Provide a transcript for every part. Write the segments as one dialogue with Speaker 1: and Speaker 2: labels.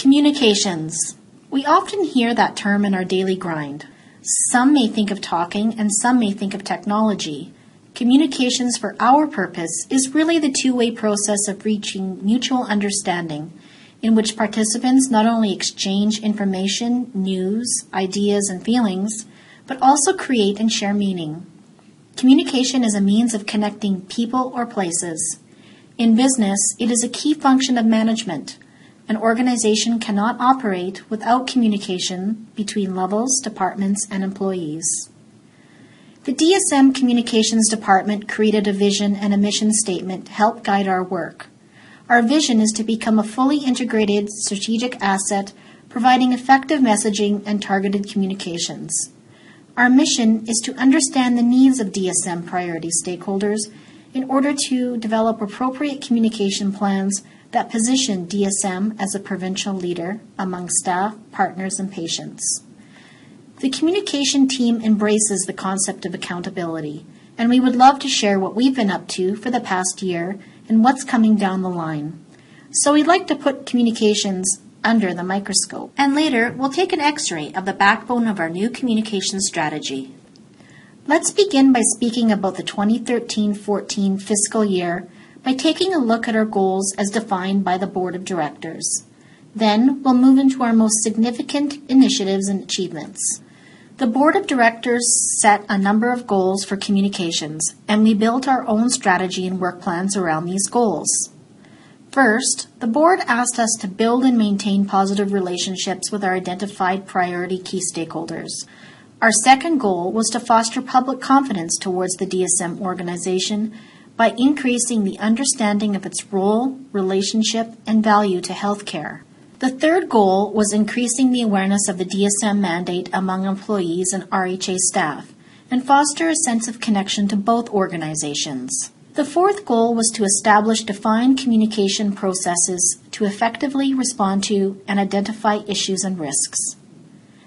Speaker 1: Communications. We often hear that term in our daily grind. Some may think of talking and some may think of technology. Communications for our purpose is really the two-way process of reaching mutual understanding, in which participants not only exchange information, news, ideas, and feelings, but also create and share meaning. Communication is a means of connecting people or places. In business, it is a key function of management. An organization cannot operate without communication between levels, departments, and employees. The DSM Communications Department created a vision and a mission statement to help guide our work. Our vision is to become a fully integrated strategic asset, providing effective messaging and targeted communications. Our mission is to understand the needs of DSM priority stakeholders in order to develop appropriate communication plans that position DSM as a provincial leader among staff, partners, and patients. The communication team embraces the concept of accountability, and we would love to share what we've been up to for the past year and what's coming down the line. So we'd like to put communications under the microscope. And later, we'll take an x-ray of the backbone of our new communication strategy. Let's begin by speaking about the 2013-14 fiscal year by taking a look at our goals as defined by the Board of Directors. Then, we'll move into our most significant initiatives and achievements. The Board of Directors set a number of goals for communications, and we built our own strategy and work plans around these goals. First, the Board asked us to build and maintain positive relationships with our identified priority key stakeholders. Our second goal was to foster public confidence towards the DSM organization by increasing the understanding of its role, relationship, and value to healthcare. The third goal was increasing the awareness of the DSM mandate among employees and RHA staff, and foster a sense of connection to both organizations. The fourth goal was to establish defined communication processes to effectively respond to and identify issues and risks.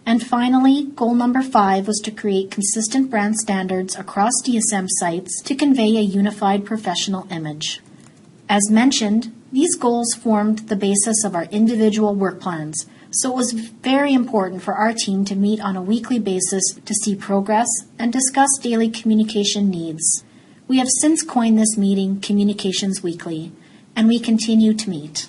Speaker 1: And finally, goal number 5 was to create consistent brand standards across DSM sites to convey a unified professional image. As mentioned, these goals formed the basis of our individual work plans, so it was very important for our team to meet on a weekly basis to see progress and discuss daily communication needs. We have since coined this meeting Communications Weekly, and we continue to meet.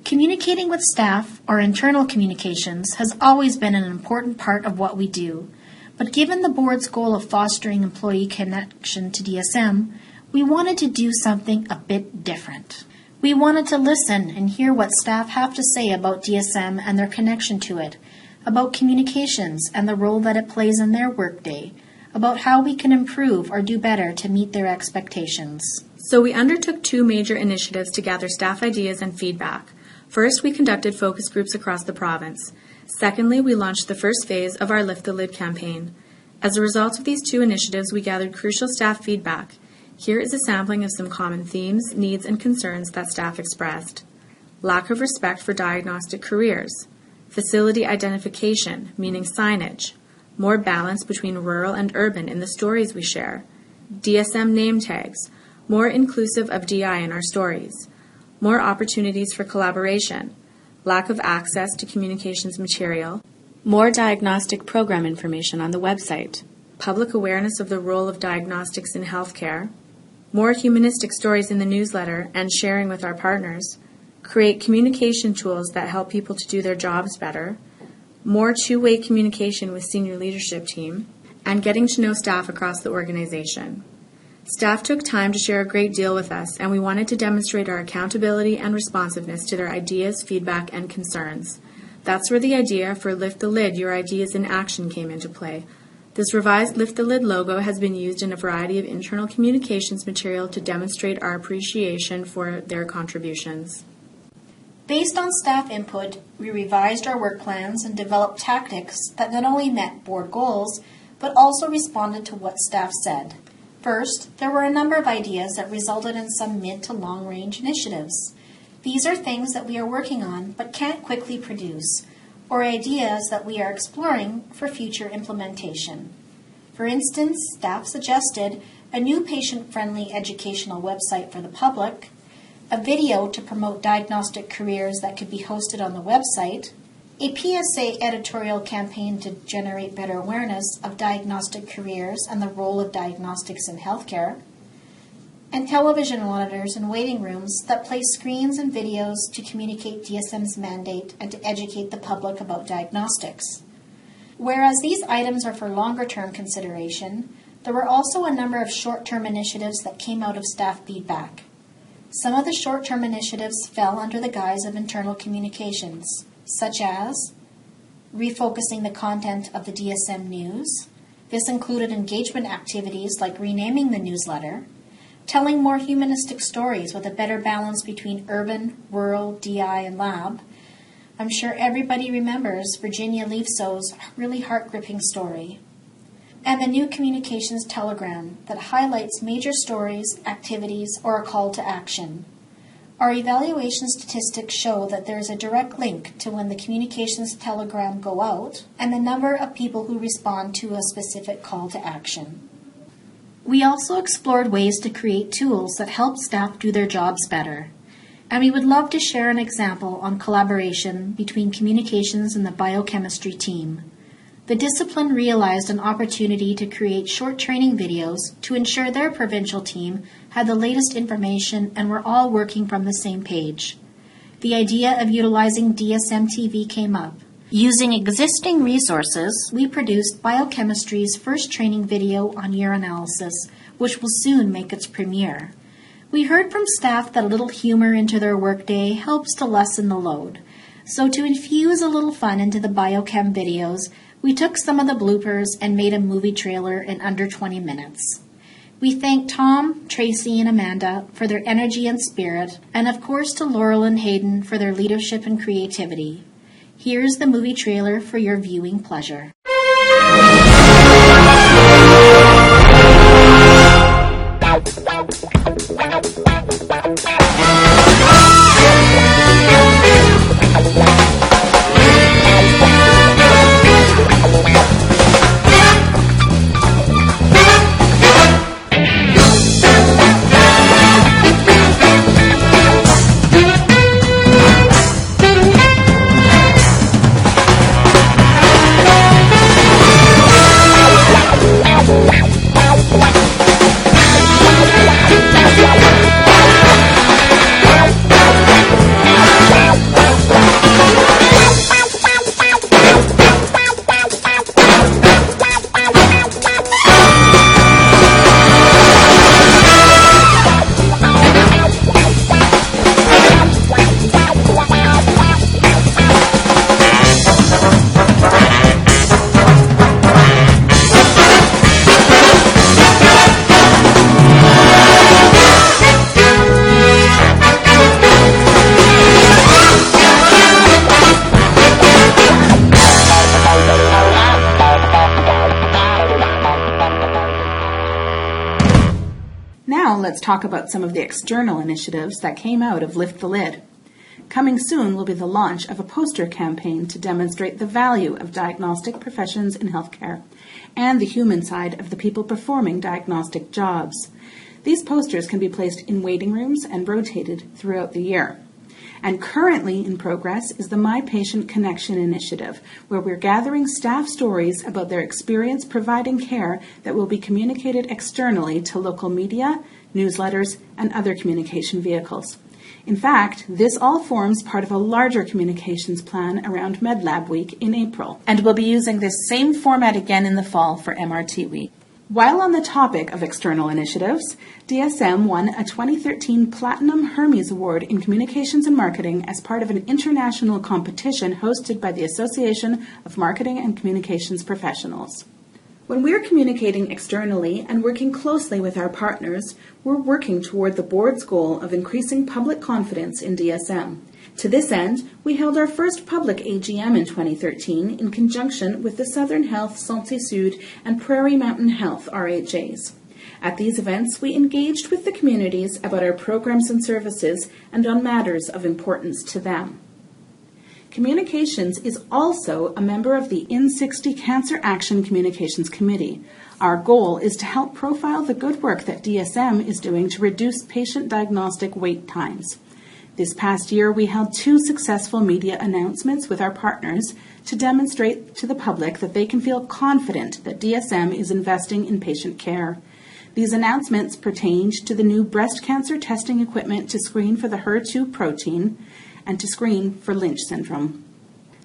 Speaker 1: Communicating with staff, or internal communications, has always been an important part of what we do, but given the Board's goal of fostering employee connection to DSM, we wanted to do something a bit different. We wanted to listen and hear what staff have to say about DSM and their connection to it, about communications and the role that it plays in their workday, about how we can improve or do better to meet their expectations.
Speaker 2: So we undertook 2 major initiatives to gather staff ideas and feedback. First, we conducted focus groups across the province. Secondly, we launched the first phase of our Lift the Lid campaign. As a result of these 2 initiatives, we gathered crucial staff feedback. Here is a sampling of some common themes, needs, and concerns that staff expressed. Lack of respect for diagnostic careers. Facility identification, meaning signage. More balance between rural and urban in the stories we share. DSM name tags. More inclusive of DI in our stories. More opportunities for collaboration, lack of access to communications material, more diagnostic program information on the website, public awareness of the role of diagnostics in healthcare, more humanistic stories in the newsletter and sharing with our partners, create communication tools that help people to do their jobs better, more two-way communication with senior leadership team, and getting to know staff across the organization. Staff took time to share a great deal with us, and we wanted to demonstrate our accountability and responsiveness to their ideas, feedback, and concerns. That's where the idea for Lift the Lid, Your Ideas in Action came into play. This revised Lift the Lid logo has been used in a variety of internal communications material to demonstrate our appreciation for their contributions.
Speaker 1: Based on staff input, we revised our work plans and developed tactics that not only met Board goals, but also responded to what staff said. First, there were a number of ideas that resulted in some mid to long-range initiatives. These are things that we are working on but can't quickly produce, or ideas that we are exploring for future implementation. For instance, staff suggested a new patient-friendly educational website for the public, a video to promote diagnostic careers that could be hosted on the website, a PSA editorial campaign to generate better awareness of diagnostic careers and the role of diagnostics in healthcare, and television monitors in waiting rooms that place screens and videos to communicate DSM's mandate and to educate the public about diagnostics. Whereas these items are for longer-term consideration, there were also a number of short-term initiatives that came out of staff feedback. Some of the short-term initiatives fell under the guise of internal communications, such as refocusing the content of the DSM news. This included engagement activities like renaming the newsletter, telling more humanistic stories with a better balance between urban, rural, DI, and lab. I'm sure everybody remembers Virginia Leafso's really heart-gripping story. And the new communications telegram that highlights major stories, activities, or a call to action. Our evaluation statistics show that there is a direct link to when the communications telegram go out and the number of people who respond to a specific call to action. We also explored ways to create tools that help staff do their jobs better. And we would love to share an example on collaboration between communications and the biochemistry team. The discipline realized an opportunity to create short training videos to ensure their provincial team had the latest information and were all working from the same page. The idea of utilizing DSM TV came up. Using existing resources, we produced biochemistry's first training video on urinalysis, which will soon make its premiere. We heard from staff that a little humor into their workday helps to lessen the load. So to infuse a little fun into the biochem videos, we took some of the bloopers and made a movie trailer in under 20 minutes. We thank Tom, Tracy, and Amanda for their energy and spirit, and of course to Laurel and Hayden for their leadership and creativity. Here's the movie trailer for your viewing pleasure.
Speaker 3: Now let's talk about some of the external initiatives that came out of Lift the Lid. Coming soon will be the launch of a poster campaign to demonstrate the value of diagnostic professions in healthcare and the human side of the people performing diagnostic jobs. These posters can be placed in waiting rooms and rotated throughout the year. And currently in progress is the My Patient Connection initiative, where we're gathering staff stories about their experience providing care that will be communicated externally to local media, newsletters, and other communication vehicles. In fact, this all forms part of a larger communications plan around MedLab Week in April, and we'll be using this same format again in the fall for MRT Week. While on the topic of external initiatives, DSM won a 2013 Platinum Hermes Award in Communications and Marketing as part of an international competition hosted by the Association of Marketing and Communications Professionals. When we're communicating externally and working closely with our partners, we're working toward the board's goal of increasing public confidence in DSM. To this end, we held our first public AGM in 2013 in conjunction with the Southern Health Santé Sud and Prairie Mountain Health RHAs. At these events, we engaged with the communities about our programs and services and on matters of importance to them. Communications is also a member of the In 60 Cancer Action Communications Committee. Our goal is to help profile the good work that DSM is doing to reduce patient diagnostic wait times. This past year, we held 2 successful media announcements with our partners to demonstrate to the public that they can feel confident that DSM is investing in patient care. These announcements pertained to the new breast cancer testing equipment to screen for the HER2 protein and to screen for Lynch syndrome.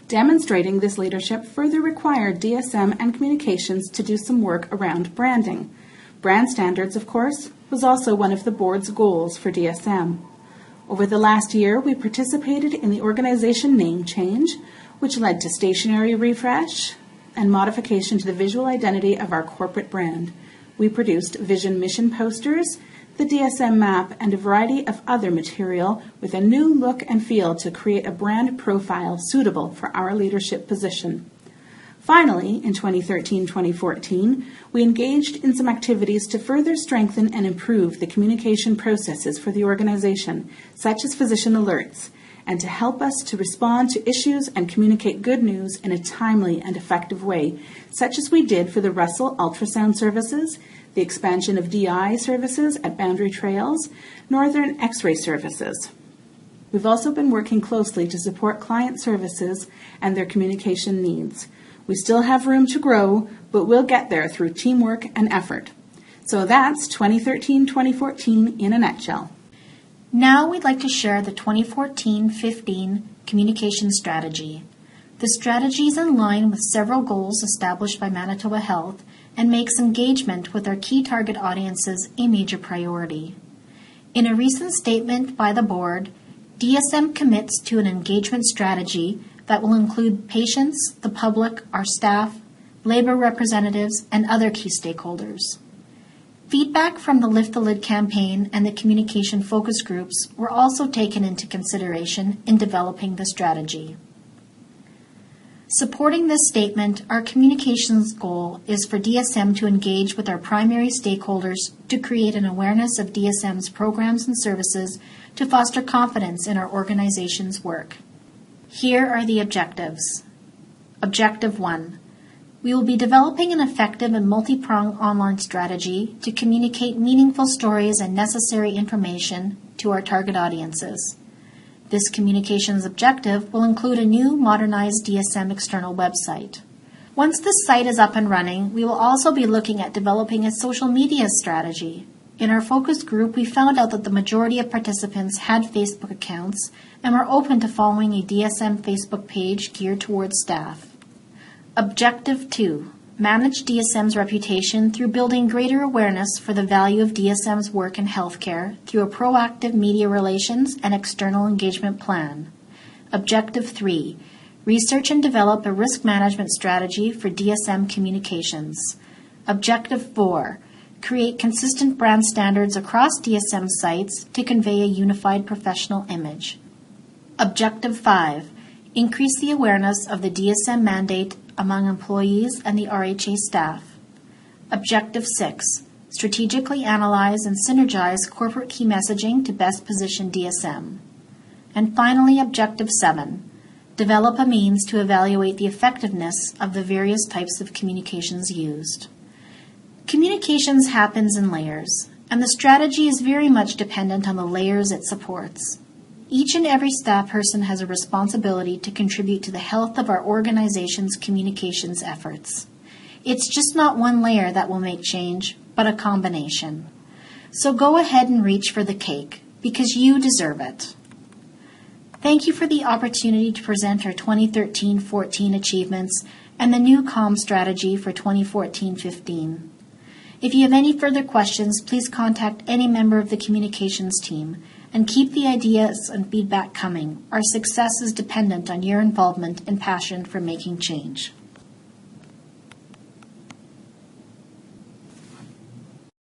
Speaker 3: Demonstrating this leadership further required DSM and communications to do some work around branding. Brand standards, of course, was also one of the board's goals for DSM. Over the last year, we participated in the organization name change, which led to stationery refresh and modification to the visual identity of our corporate brand. We produced vision mission posters, the DSM map, and a variety of other material with a new look and feel to create a brand profile suitable for our leadership position. Finally, in 2013-2014, we engaged in some activities to further strengthen and improve the communication processes for the organization, such as physician alerts, and to help us to respond to issues and communicate good news in a timely and effective way, such as we did for the Russell ultrasound services, the expansion of DI services at Boundary Trails, Northern X-ray services. We've also been working closely to support client services and their communication needs. We still have room to grow, but we'll get there through teamwork and effort. So that's 2013-2014 in a nutshell.
Speaker 1: Now we'd like to share the 2014-15 communication strategy. The strategy is in line with several goals established by Manitoba Health and makes engagement with our key target audiences a major priority. In a recent statement by the board, DSM commits to an engagement strategy that will include patients, the public, our staff, labor representatives, and other key stakeholders. Feedback from the Lift the Lid campaign and the communication focus groups were also taken into consideration in developing the strategy. Supporting this statement, our communications goal is for DSM to engage with our primary stakeholders to create an awareness of DSM's programs and services to foster confidence in our organization's work. Here are the objectives. Objective 1. We will be developing an effective and multi-pronged online strategy to communicate meaningful stories and necessary information to our target audiences. This communications objective will include a new modernized DSM external website. Once this site is up and running, we will also be looking at developing a social media strategy. In our focus group, we found out that the majority of participants had Facebook accounts and were open to following a DSM Facebook page geared towards staff. Objective 2. Manage DSM's reputation through building greater awareness for the value of DSM's work in healthcare through a proactive media relations and external engagement plan. Objective 3. Research and develop a risk management strategy for DSM communications. Objective 4. Create consistent brand standards across DSM sites to convey a unified professional image. Objective 5. Increase the awareness of the DSM mandate among employees and the RHA staff. Objective 6. Strategically analyze and synergize corporate key messaging to best position DSM. And finally, Objective 7. Develop a means to evaluate the effectiveness of the various types of communications used. Communications happens in layers, and the strategy is very much dependent on the layers it supports. Each and every staff person has a responsibility to contribute to the health of our organization's communications efforts. It's just not one layer that will make change, but a combination. So go ahead and reach for the cake, because you deserve it. Thank you for the opportunity to present our 2013-14 achievements and the new comm strategy for 2014-15. If you have any further questions, please contact any member of the communications team. And keep the ideas and feedback coming. Our success is dependent on your involvement and passion for making change.